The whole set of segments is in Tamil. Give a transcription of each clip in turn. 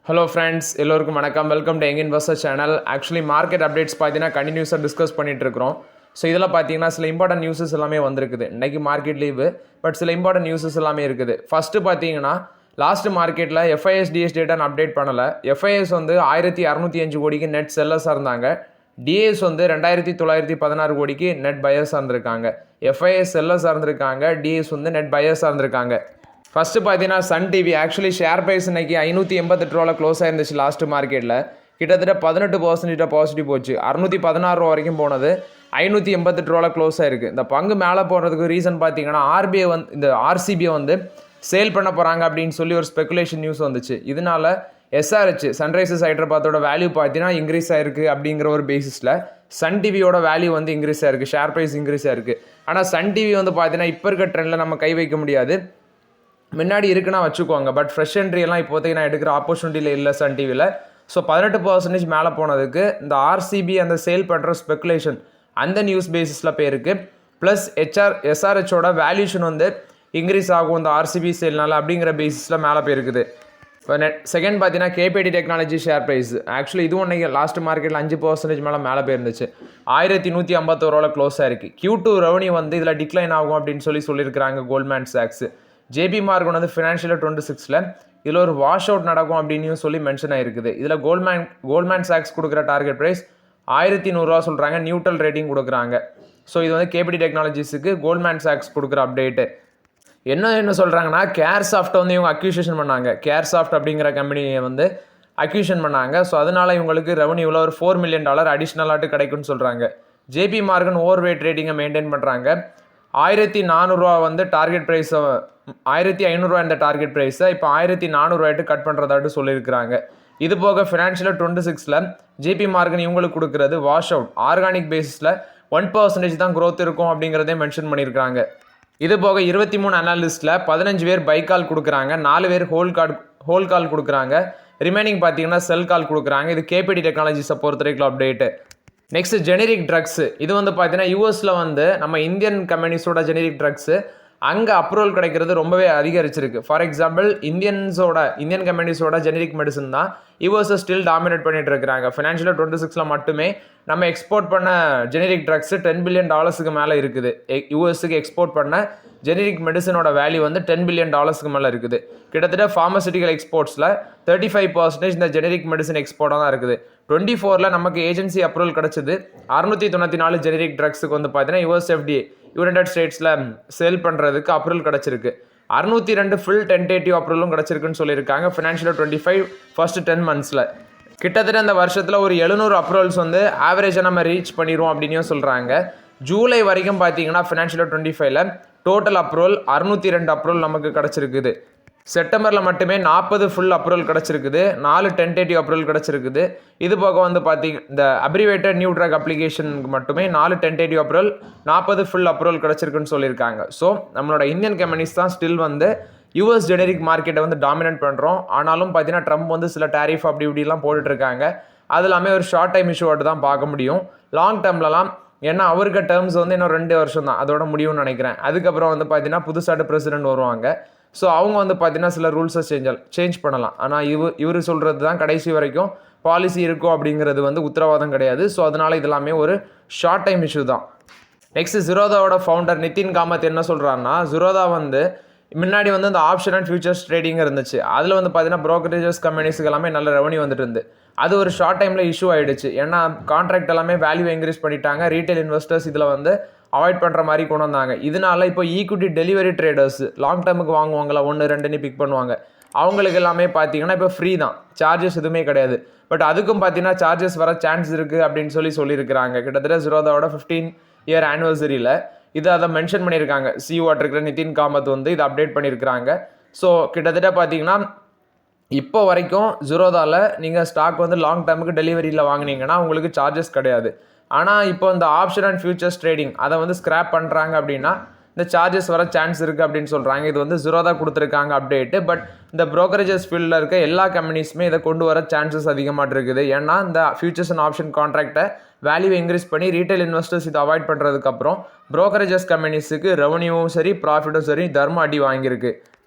ஹலோ ஃப்ரெண்ட்ஸ், எல்லோருக்கும் வணக்கம். Welcome to young investor channel. Actually market updates பார்த்தீங்கன்னா கண்டினியூஸாக டிஸ்கஸ் பண்ணிட்டு இருக்கிறோம். ஸோ இதில் பார்த்தீங்கன்னா சில இம்பார்ட்டன்ட் நியூஸஸ் எல்லாமே வந்திருக்குது. இன்றைக்கி மார்க்கெட் லீவு, பட் சில இம்பார்ட்டன்ட் நியூஸஸ் எல்லாமே இருக்குது. ஃபஸ்ட்டு பார்த்தீங்கன்னா லாஸ்ட் மார்க்கெட்டில் எஃப்ஐஎஸ் டிஎஸ் டேட்டான்னு அப்டேட் பண்ணலை. எஃப்ஐஎஸ் வந்து 1605 கோடிக்கு நெட் செல்லர்ஸாக இருந்தாங்க. டிஎஸ் வந்து 2916 கோடிக்கு நெட் பையர்ஸாக இருந்திருக்காங்க. எஃப்ஐஎஸ் செல்லர்ஸாக இருந்திருக்காங்க, டிஎஸ் வந்து நெட் பையர்ஸாக இருந்திருக்காங்க. ஃபஸ்ட்டு பார்த்தீங்கன்னா Sun TV actually share price இன்னைக்கு 588 ரூபாவில் க்ளோஸ் ஆயிருந்துச்சு. லாஸ்ட் மார்க்கெட்டில் கிட்டத்தட்ட 18% பாசிட்டிவ் போச்சு. 616 ரூபா வரைக்கும் போனது 588 ரூபாவில் க்ளோஸ் ஆயிருக்கு. இந்த பங்கு மேலே போகிறதுக்கு ரீசன் பார்த்தீங்கன்னா ஆர்பிஐ வந்து இந்த ஆர்சிபியை வந்து சேல் பண்ண போகிறாங்க அப்படின்னு சொல்லி ஒரு ஸ்பெகுலேஷன் நியூஸ் வந்துச்சு. இதனால எஸ்ஆர்ஹெச் சன்ரைசர்ஸ் ஹைதராபாத்தோட வேல்யூ பார்த்தீங்கன்னா இன்க்ரீஸ் ஆயிருக்கு அப்படிங்கிற ஒரு பேசிஸில் சன் டிவியோட வேல்யூ வந்து இன்க்ரீஸ் ஆயிருக்கு, ஷேர் ப்ரைஸ் இன்க்ரீஸ் ஆயிருக்கு. ஆனால் சன் டிவி வந்து பார்த்தீங்கன்னா இப்போ இருக்க ட்ரெண்டில் நம்ம கை வைக்க முடியாது. முன்னாடி இருக்குன்னா வச்சுக்கோங்க, பட் ஃப்ரெஷ் என்ட்ரி எல்லாம் இப்போதைக்கு நான் எடுக்கிற ஆப்பர்ச்சுனிட்டியில் இல்லை சன் டிவியில். ஸோ 18% மேலே போனதுக்கு இந்த ஆர்சிபி அந்த சேல் பண்ணுற ஸ்பெகுலேஷன் அந்த நியூஸ் பேசிஸில் போயிருக்கு. ப்ளஸ் எஸ்ஆர்ஹெச்சோட வேல்யூஷன் வந்து இன்க்ரீஸ் ஆகும் இந்த ஆர்சிபி சேல்னால அப்படிங்கிற பேசிஸில் மேலே போயிருக்குது. இப்போ செகண்ட் பார்த்தீங்கன்னா KPIT technology share price actually இதுவும் இன்றைக்கி லாஸ்ட் மார்க்கெட்டில் 5% மேலே போயிருந்துச்சு. 1151 ரூபாவில் க்ளோஸ் ஆயிருக்கு. Q2 ரெவன்யூ வந்து இதில் டிக்ளைன் ஆகும் அப்படின்னு சொல்லியிருக்கிறாங்க கோல்ட்மேன் சாக்ஸ். ஜேபி மார்கன் வந்து ஃபினான்ஷியல் 26 இதில் ஒரு வாஷ் அவுட் நடக்கும் அப்படின்னு சொல்லி மென்ஷன் ஆயிருக்குது. இதில் கோல்ட்மேன் சாக்ஸ் கொடுக்குற டார்கெட் ப்ரைஸ் 1100 ரூபா சொல்கிறாங்க, நியூட்ரல் ரேட்டிங் கொடுக்குறாங்க. ஸோ இது வந்து கேபிடி டெக்னாலஜிஸுக்கு கோல்ட்மேன் சாக்ஸ் கொடுக்குற அப்டேட்டு. என்ன சொல்கிறாங்கன்னா கேர்சாஃப்ட்டை வந்து இவங்க அக்யூசியேஷன் பண்ணாங்க. கேர்சாஃப்ட் அப்படிங்கிற கம்பெனியை வந்து அக்யூஷன் பண்ணாங்க. ஸோ அதனால் இவங்களுக்கு ரெவன்யூவில் ஒரு $4 மில்லியன் அடிஷ்னலாட்டு கிடைக்கும்னு சொல்கிறாங்க. ஜேபி மார்கன் ஓவர் வெயிட் ரேட்டிங்கை மெயின்டைன் பண்ணுறாங்க. 1400 ரூபா வந்து டார்கெட் ப்ரைஸை 1500 ரூபா இந்த டார்கெட் ப்ரைஸை இப்போ 1400 ரூபாய்ட்டு கட் பண்ணுறதாட்டு சொல்லியிருக்கிறாங்க. இது போக ஃபினான்ஷியல் 26 ஜேபி மார்கன் இவங்களுக்கு கொடுக்குறது வாஷ் அவுட் ஆர்கானிக் பேசிஸில் 1% தான் க்ரோத் இருக்கும் அப்படிங்கிறதே மென்ஷன் பண்ணியிருக்காங்க. இது போக 23 அனாலிஸ்ட்டில் 15 பேர் பை கால் கொடுக்குறாங்க, 4 பேர் ஹோல் கால் கொடுக்குறாங்க, ரிமைனிங் பார்த்தீங்கன்னா செல் கால் கொடுக்குறாங்க. இது கேபிடி டெக்னாலஜிஸை பொறுத்த வரைக்கும் அப்டேட்டு. Next generic drugs. இது வந்து பார்த்தீங்கன்னா யூஎஸில் வந்து நம்ம இந்தியன் கம்பெனிஸோட ஜெனரிக் ட்ரக்ஸு அங்கே அப்ரூவல் கிடைக்கிறது ரொம்பவே அதிகரிச்சிருக்கு. ஃபார் எக்ஸாம்பிள் இந்தியன் கம்பெனிஸோட ஜெனரிக் மெடிசன் தான் யூஎஸை ஸ்டில் டாமினேட் பண்ணிட்டு இருக்கிறாங்க. ஃபினான்ஷியல் 26 மட்டுமே நம்ம எக்ஸ்போர்ட் பண்ண ஜெனரிக் ட்ரக்ஸ் $10 பில்லியன் மேலே இருக்குது. யூஎஸ்க்கு எக்ஸ்போர்ட் பண்ண ஜெனரிக் மெடிசனோட வேல்யூ வந்து $10 பில்லியன் மேலே இருக்குது. கிட்டத்தட்ட ஃபார்மசூட்டிக்கல் எக்ஸ்போர்ட்ஸில் 35% இந்த ஜெனரிக் மெடிசன் எக்ஸ்போர்ட்டாக தான் இருக்குது. 24 நமக்கு ஏஜென்சி அப்ரூவல் கிடச்சிது. 694 ஜெனரிக் ட்ரக்ஸுக்கு வந்து பார்த்தீங்கன்னா யுஎஸ் FDA யுனைடெட் ஸ்டேட்ஸில் சேல் பண்ணுறதுக்கு அப்ரூவல் கிடச்சிருக்கு. 602 ஃபுல் டென்டேட்டிவ் அப்ரூவலும் கிடச்சிருக்குன்னு சொல்லியிருக்காங்க ஃபினான்ஷியல் 25 ஃபர்ஸ்ட் 10 மந்த்ஸில். கிட்டத்தட்ட இந்த வருஷத்தில் ஒரு 700 அப்ரூவல்ஸ் வந்து ஆவரேஜாக நம்ம ரீச் பண்ணிடுவோம் அப்படின்னு சொல்கிறாங்க. ஜூலை வரைக்கும் பார்த்தீங்கன்னா ஃபினான்ஷியல் 25ல் டோட்டல் அப்ரூவல் 602 அப்ரூவல் நமக்கு கிடச்சிருக்குது. செப்டம்பரில் மட்டுமே 40 ஃபுல் அப்ரூவல் கிடச்சிருக்குது, 4 டென்டேட்டிவ் அப்ரூவல் கிடச்சிருக்குது. இது போக வந்து இந்த அப்ரிவேட்டட் நியூ ட்ரக் அப்ளிகேஷனுக்கு மட்டுமே 4 டென்டேட்டிவ் அப்ரூவல், 40 ஃபுல் அப்ரூவல் கிடச்சிருக்குன்னு சொல்லியிருக்காங்க. ஸோ நம்மளோட இந்தியன் கம்பெனிஸ் தான் ஸ்டில் வந்து யூஎஸ் ஜெனரிக் மார்க்கெட்டை வந்து டாமினேட் பண்ணுறோம். ஆனாலும் பார்த்தீங்கன்னா ட்ரம்ப் வந்து சில டேரிஃப் அப்படி இப்படிலாம் போட்டுட்ருக்காங்க. அது எல்லாமே ஒரு ஷார்ட் டைம் இஷ்யூவாட்டு தான் பார்க்க முடியும். லாங் டேர்ம்லலாம் ஏன்னா அவருக்கு டேர்ம்ஸ் வந்து இன்னும் 2 வருஷம் தான் அதோட முடியும்னு நினைக்கிறேன். அதுக்கப்புறம் வந்து பார்த்தீங்கன்னா புதுசாட்டு பிரசிடென்ட் வருவாங்க. ஸோ அவங்க வந்து பார்த்தீங்கன்னா சில ரூல்ஸை சேஞ்ச் பண்ணலாம். ஆனால் இவர் சொல்கிறது தான் கடைசி வரைக்கும் பாலிசி இருக்கும் அப்படிங்கிறது வந்து உத்தரவாதம் கிடையாது. ஸோ அதனால் இதெல்லாமே ஒரு ஷார்ட் டைம் இஷ்யூ தான். நெக்ஸ்ட் ஜிரோதாவோட ஃபவுண்டர் நிதின் காமத் என்ன சொல்கிறாருன்னா, ஜிரோதா வந்து முன்னாடி வந்து இந்த ஆப்ஷன் அண்ட் ஃபியூச்சர்ஸ் ட்ரேடிங் இருந்துச்சு. அதில் வந்து பார்த்தீங்கன்னா ப்ரோக்கரேஜஸ் கம்பெனிஸுக்கு எல்லாமே நல்ல ரெவன்யூ வந்துட்டு இருந்து அது ஒரு ஷார்ட் டைமில் இஷ்யூ ஆகிடுச்சு. ஏன்னா கான்ட்ராக்ட் எல்லாமே வேல்யூ இன்க்ரீஸ் பண்ணிட்டாங்க. ரீட்டைல் இன்வெஸ்டர்ஸ் இதில் வந்து அவாய்ட் பண்ணுற மாதிரி கொண்டு வந்தாங்க. இதனால இப்போ ஈக்விட்டி டெலிவரி ட்ரேடர்ஸ் லாங் டேர்முக்கு வாங்குவாங்களா 1-2 பிக் பண்ணுவாங்க, அவங்களுக்கு எல்லாமே பார்த்தீங்கன்னா இப்போ ஃப்ரீ தான், சார்ஜஸ் எதுவுமே கிடையாது. பட் அதுக்கும் பார்த்தீங்கன்னா சார்ஜஸ் வர சான்ஸ் இருக்குது அப்படின்னு சொல்லியிருக்கிறாங்க. கிட்டத்தட்ட ஜிரோதாவோட 15 இயர் ஆனிவர்சரியில் அதை மென்ஷன் பண்ணியிருக்காங்க. சிஓவாக இருக்கிற நிதின் காமத் வந்து இதை அப்டேட் பண்ணியிருக்கிறாங்க. ஸோ கிட்டத்தட்ட பார்த்தீங்கன்னா இப்போ வரைக்கும் ஜிரோதாவில் நீங்கள் ஸ்டாக் வந்து லாங் டேர்முக்கு டெலிவரியில் வாங்கினீங்கன்னா உங்களுக்கு சார்ஜஸ் கிடையாது. ஆனால் இப்போ இந்த ஆப்ஷன் அண்ட் ஃபியூச்சர்ஸ் ட்ரேடிங் அதை வந்து ஸ்கிராப் பண்ணுறாங்க அப்படின்னா இந்த சார்ஜஸ் வர சான்ஸ் இருக்குது அப்படின்னு சொல்கிறாங்க. இது வந்து ஜிரோதா கொடுத்துருக்காங்க அப்டேட்டு. பட் இந்த ப்ரோக்கரேஜஸ் ஃபீல்டில் இருக்க எல்லா கம்பெனிஸுமே இதை கொண்டு வர சான்சஸ் அதிகமாக இருக்குது. ஏன்னா இந்த ஃபியூச்சர்ஸ் அண்ட் ஆப்ஷன் கான்ட்ராக்டை வேல்யூ இன்க்ரீஸ் பண்ணி ரீட்டைல் இன்வெஸ்டர்ஸ் இதை அவாய்ட் பண்ணுறதுக்கப்புறம் ப்ரோக்கரேஜஸ் கம்பெனிஸுக்கு ரெவன்யூவும் சரி ப்ராஃபிட்டும் சரி தர்ம அடி வாங்கியிருக்கு.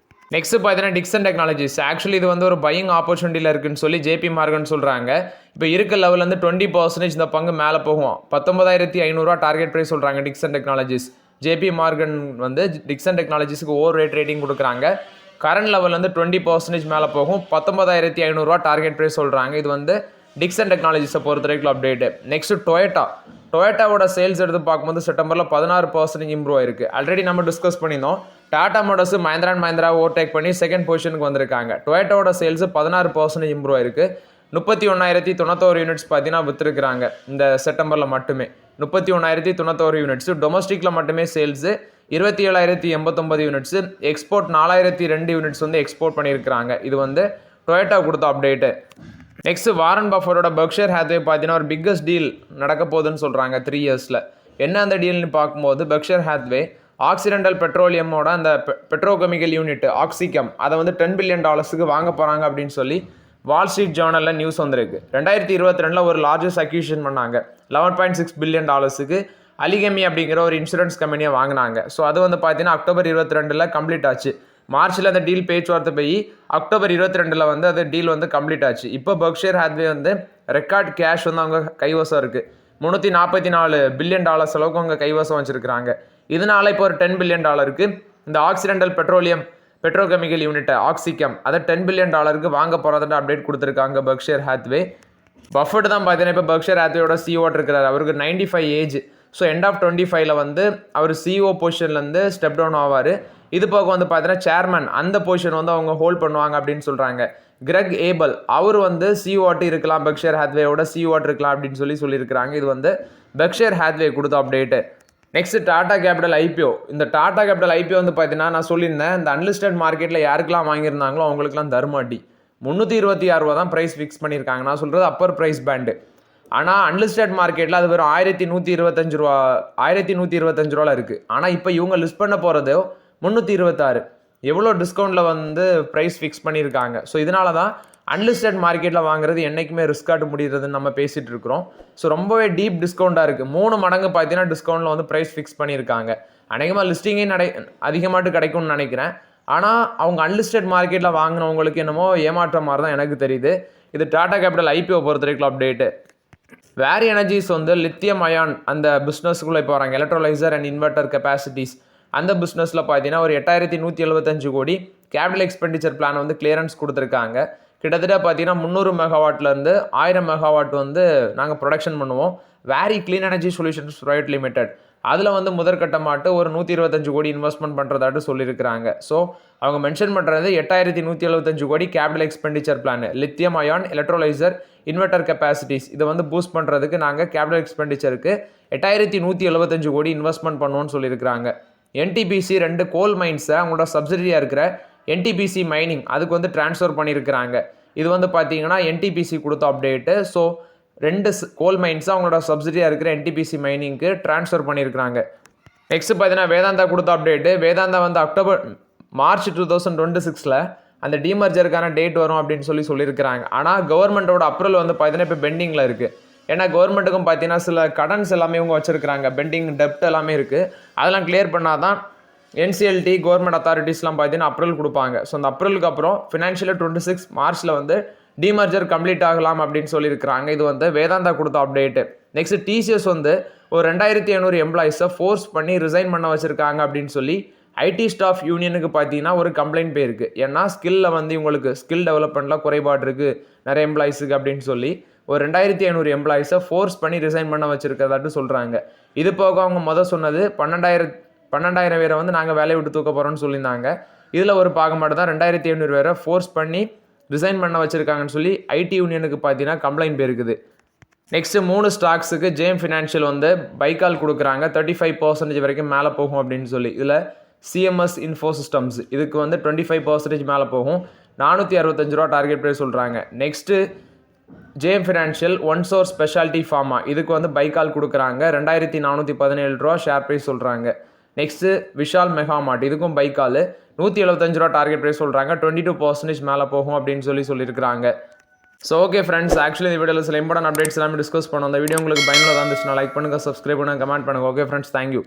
நெக்ஸ்ட் பார்த்தீங்கன்னா டிக்சன் டெக்னாலஜிஸ். ஆக்சுவலி இது வந்து ஒரு பையிங் ஆப்பர்ச்சுனிட்டியில் இருக்குன்னு சொல்லி ஜேபி மார்கன் சொல்கிறாங்க. இப்போ இருக்க லெவலேருந்து 20% இந்த பங்கு மேலே போகும். 19,500 டார்கெட் ப்ரைஸ் சொல்கிறாங்க டிக்சன் டெக்னாலஜிஸ். ஜேபி மார்கன் வந்து டிக்சன் டெக்னாலஜிஸ்க்கு ஓவர் ரேட்டிங் கொடுக்குறாங்க. கரண்ட் லெவல்லேருந்து 20% மேலே போகும். 19,500 டார்கெட் ப்ரைஸ் சொல்கிறாங்க. இது வந்து டிக்சன் டெக்னாலஜிஸை பொறுத்த வரைக்கும் அப்டேட்டு. நெக்ஸ்ட் டொயோட்டாவோட சேல்ஸ் எடுத்து பார்க்கும்போது செப்டம்பரில் 16% இம்ப்ரூவ் ஆயிருக்கு. ஆல்ரெடி நம்ம டிஸ்கஸ் பண்ணியிருந்தோம். Tata motors Mahindra and Mahindra overtake பண்ணி செகண்ட் பொசிஷனுக்கு வந்திருக்காங்க. டொயோட்டாவோட சேல்ஸ் 16% இம்ப்ரூவ் ஆயிருக்கு. 31,091 யூனிட்ஸ் பார்த்தீங்கன்னா விற்றுருக்குறாங்க இந்த செப்டம்பரில் மட்டுமே. 31,091 யூனிட்ஸ் டொமஸ்டிக்கில் மட்டுமே சேல்ஸு 27,089 யூனிட்ஸு, எக்ஸ்போர்ட் 4,002 யூனிட்ஸ் வந்து எக்ஸ்போர்ட் பண்ணியிருக்கிறாங்க. இது வந்து டொயோட்டா கொடுத்த அப்டேட்டு. நெக்ஸ்ட் வாரன் பஃபரோட பெர்க்ஷைர் ஹேத்வே பார்த்தீங்கன்னா ஒரு பிக்கஸ்ட் டீல் நடக்க போகுதுன்னு சொல்கிறாங்க 3 இயர்ஸில். என்ன அந்த டீல்னு பார்க்கும்போது பெர்க்ஷைர் ஹேத்வே ஆக்சிடென்டல் பெட்ரோலியமோட அந்த பெட்ரோகெமிக்கல் யூனிட் ஆக்சிகம் அதை வந்து $10 பில்லியன் வாங்க போகிறாங்க அப்படின்னு சொல்லி வால் ஸ்ட்ரீட் ஜேர்னலில் நியூஸ் வந்திருக்கு. 2022 ஒரு லார்ஜஸ்ட் அக்யூஷன் பண்ணாங்க. $11.6 பில்லியன் அலிகமி அப்படிங்கிற ஒரு இன்சூரன்ஸ் கம்பெனியை வாங்கினாங்க. ஸோ அது வந்து பார்த்தீங்கன்னா அக்டோபர் 22 கம்ப்ளீட் ஆச்சு. மார்ச்சில் அந்த டீல் பேச்சுவார்த்தை போய் அக்டோபர் 22 வந்து அது டீல் வந்து கம்ப்ளீட் ஆச்சு. இப்போ பெர்க்ஷைர் ஹேத்வே வந்து ரெக்கார்ட் கேஷ் வந்து அவங்க கைவசம் இருக்குது. $344 பில்லியன் அளவுக்கு அவங்க கைவசம் வச்சுருக்கிறாங்க. இதனால இப்போ ஒரு $10 பில்லியன் இந்த ஆக்சிடென்டல் பெட்ரோகெமிக்கல் யூனிட் ஆக்சிகம் அதை $10 பில்லியன் வாங்க போகிறதுன்ற அப்டேட் கொடுத்துருக்காங்க பெர்க்ஷைர் ஹேத்வே. பஃபட் தான் பார்த்தீங்கன்னா இப்போ பெர்க்ஷைர் ஹேத்வேயோட சிஓ இருக்கிறார். அவருக்கு 95 ஏஜ். ஸோ எண்ட் ஆஃப் 25 வந்து அவர் சிஓ பொசிஷன்லேருந்து ஸ்டெப் டவுன் ஆவார். இது போக வந்து பார்த்தீங்கன்னா சேர்மன் அந்த பொசிஷன் வந்து அவங்க ஹோல்ட் பண்ணுவாங்க அப்படின்னு சொல்கிறாங்க. கிரெக் ஏபல் அவர் வந்து சிஓட்டு இருக்கலாம், பெர்க்ஷைர் ஹேத்வேயோட சிஓட்டு இருக்கலாம் அப்படின்னு சொல்லியிருக்கிறாங்க. இது வந்து பெர்க்ஷைர் ஹேத்வே கொடுத்த update. Next Tata capital IPO. இந்த டாடா கேபிட்டல் ஐபிஓ வந்து பார்த்தீங்கன்னா நான் சொல்லியிருந்தேன் இந்த அன்லிஸ்டட் மார்க்கெட்டில் யாருக்கெல்லாம் வாங்கியிருந்தாங்களோ அவங்களுக்குலாம் தர்மாட்டி $326 தான் ப்ரைஸ் ஃபிக்ஸ் பண்ணியிருக்காங்க. நான் சொல்கிறது அப்பர் ப்ரைஸ் பேண்டு. ஆனால் அன்லிஸ்டட் மார்க்கெட்டில் அது வெறும் $1,125 இருக்குது. ஆனால் இப்போ இவங்க லிஸ்ட் பண்ண போகிறது $326. எவ்வளோ டிஸ்கவுண்ட்டில் வந்து ப்ரைஸ் ஃபிக்ஸ் பண்ணியிருக்காங்க. ஸோ இதனால தான் அன்லிஸ்டட் மார்க்கெட்டில் வாங்குறது என்றைக்குமே ரிஸ்க் ஆட்டு முடிகிறதுன்னு நம்ம பேசிகிட்டு இருக்கிறோம். ஸோ ரொம்பவே டீப் டிஸ்கவுண்ட்டாக இருக்குது. 3 மடங்கு பார்த்தீங்கன்னா டிஸ்கவுண்ட்டில் வந்து ப்ரைஸ் ஃபிக்ஸ் பண்ணியிருக்காங்க. அநேகமாக லிஸ்டிங்கே அதிகமாட்டு கிடைக்கும்னு நினைக்கிறேன். ஆனால் அவங்க அன்லிஸ்டட் மார்க்கெட்டில் வாங்கினவங்களுக்கு என்னமோ ஏமாற்ற மாதிரி தான் எனக்கு தெரியுது. இது டாடா கேபிட்டல் ஐபிஓ பொறுத்த வரைக்கும் அப்டேட்டு. வேரி எனர்ஜிஸ் வந்து லித்தியம் அயான் அந்த பிஸ்னஸ்க்குள்ளே இப்போ வராங்க. எலக்ட்ரோலைசர் அண்ட் இன்வெர்டர் கெப்பாசிட்டிஸ் அந்த பிஸ்னஸில் பார்த்தீங்கன்னா ஒரு 8,175 கோடி கேபிட்டல் எக்ஸ்பெண்டிச்சர் பிளான் வந்து கிளியரன்ஸ் கொடுத்துருக்காங்க. கிட்டத்தட்ட பார்த்தீங்கன்னா 300 மெகாவாட்லேருந்து 1000 மெகாவாட் வந்து நாங்கள் ப்ரொடக்ஷன் பண்ணுவோம். Waaree clean energy solutions private limited அதில் வந்து முதற்கட்டமாட்டு ஒரு 125 கோடி இன்வெஸ்ட்மெண்ட் பண்ணுறதாட்டு சொல்லியிருக்கிறாங்க. ஸோ அவங்க மென்ஷன் பண்ணுறது 8,175 crore capital expenditure plan, lithium ion, electrolyser, inverter capacities இதை வந்து பூஸ்ட் பண்ணுறதுக்கு நாங்கள் கேபிட்டல் எக்ஸ்பெண்டிச்சருக்கு 8,175 கோடி இன்வெஸ்ட்மெண்ட் பண்ணுவோன்னு சொல்லியிருக்கிறாங்க. என்டிபிசி 2 கோல் மைன்ஸை அவங்களோட சப்சிடியாக இருக்கிற என்டிபிசி மைனிங் அதுக்கு வந்து ட்ரான்ஸ்ஃபர் பண்ணியிருக்கிறாங்க. இது வந்து பார்த்தீங்கன்னா என்டிபிசி கொடுத்த அப்டேட்டு. ஸோ 2 கோல் மைன்ஸை அவங்களோட சப்சிடியாக இருக்கிற என்டிபிசி மைனிங்க்கு ட்ரான்ஸ்ஃபர் பண்ணியிருக்கிறாங்க. நெக்ஸ்ட் பார்த்தீங்கன்னா வேதாந்தா கொடுத்த அப்டேட்டு. வேதாந்தா வந்து மார்ச் 2026 அந்த டிமர்ஜருக்கான டேட் வரும் அப்படின்னு சொல்லியிருக்கிறாங்க. ஆனால் கவர்மெண்ட்டோட அப்ரூவல் வந்து பார்த்தீங்கன்னா இப்போ பெண்டிங்கில் இருக்குது. ஏன்னா கவர்மெண்ட்டுக்கும் பார்த்தீங்கன்னா சில கடன்ஸ் எல்லாமே இவங்க வச்சுருக்கிறாங்க. பெண்டிங் டெப்ட் எல்லாமே இருக்குது. அதெல்லாம் கிளியர் பண்ணால் தான் என்சிஎல்டி கவர்மெண்ட் அத்தாரிட்டிஸ்லாம் பார்த்தீங்கன்னா அப்ரூவல் கொடுப்பாங்க. ஸோ அந்த அப்ரூவலுக்கு அப்புறம் ஃபினான்ஷியல் 26 மார்ச்சில் வந்து டிமர்ஜர் கம்ப்ளீட் ஆகலாம் அப்படின்னு சொல்லியிருக்கிறாங்க. இது வந்து வேதாந்தா கொடுத்த அப்டேட்டு. நெக்ஸ்ட் டிசிஎஸ் வந்து ஒரு 2,500 எம்ப்ளாயிஸை ஃபோர்ஸ் பண்ணி ரிசைன் பண்ண வச்சுருக்காங்க அப்படின்னு சொல்லி ஐடி ஸ்டாஃப் யூனியனுக்கு பார்த்தீங்கன்னா ஒரு கம்ப்ளைண்ட் போயிருக்கு. ஏன்னா ஸ்கில்லில் வந்து இவங்களுக்கு ஸ்கில் டெவலப்மெண்ட்டில் குறைபாடு இருக்குது நிறைய எம்ப்ளாயிஸுக்கு அப்படின்னு சொல்லி ஒரு 2,500 எம்ப்ளாயிஸை ஃபோர்ஸ் பண்ணி ரிசைன் பண்ண வச்சுருக்கிறதாட்டு சொல்கிறாங்க. இது போக அவங்க சொன்னது 12,000 பேரை வந்து நாங்கள் வேலையை விட்டு தூக்க போகிறோம்னு சொல்லியிருந்தாங்க. இதில் ஒரு பாகமாட்டு தான் 2,500 பேரை ஃபோர்ஸ் பண்ணி ரிசைன் பண்ண வச்சுருக்காங்கன்னு சொல்லி ஐடி யூனியனுக்கு பார்த்தீங்கன்னா கம்ப்ளைண்ட் போயிருக்குது. நெக்ஸ்ட்டு 3 ஸ்டாக்ஸுக்கு ஜேஎம் ஃபினான்ஷியல் வந்து பைக்கால் கொடுக்குறாங்க. 35% வரைக்கும் மேலே போகும் அப்படின்னு சொல்லி. இதில் சிஎம்எஸ் இன்ஃபோசிஸ்டம்ஸ் இதுக்கு வந்து 25% மேலே போகும். $465 டார்கெட் ப்ரைஸ் சொல்கிறாங்க. Next JM financial OneSource specialty pharma இதுக்கு வந்து பைக்கால் கொடுக்குறாங்க. $2,417 ஷேர் ப்ரைஸ் சொல்கிறாங்க. நெக்ஸ்ட்டு விஷால் மெகாமார்ட் இதுக்கும் பைக்கால் $175 டார்கெட் ப்ரைஸ் சொல்கிறாங்க. 22% மேலே போகும் அப்படின்னு சொல்லியிருக்கிறாங்க. ஸோ ஓகே ஃப்ரெண்ட்ஸ், ஆக்சுவலி இந்த வீடியோவில் சில இம்பார்ட்டன்ட் அப்டேட்ஸ் எல்லாமே டிஸ்கஸ் பண்ணோம். அந்த வீடியோ உங்களுக்கு பயனுள்ளதாக இருந்துச்சுன்னா லைக் பண்ணுங்கள், சப்ஸ்கிரைப் பண்ணுங்கள், கமெண்ட் பண்ணுங்கள். Okay friends, thank you.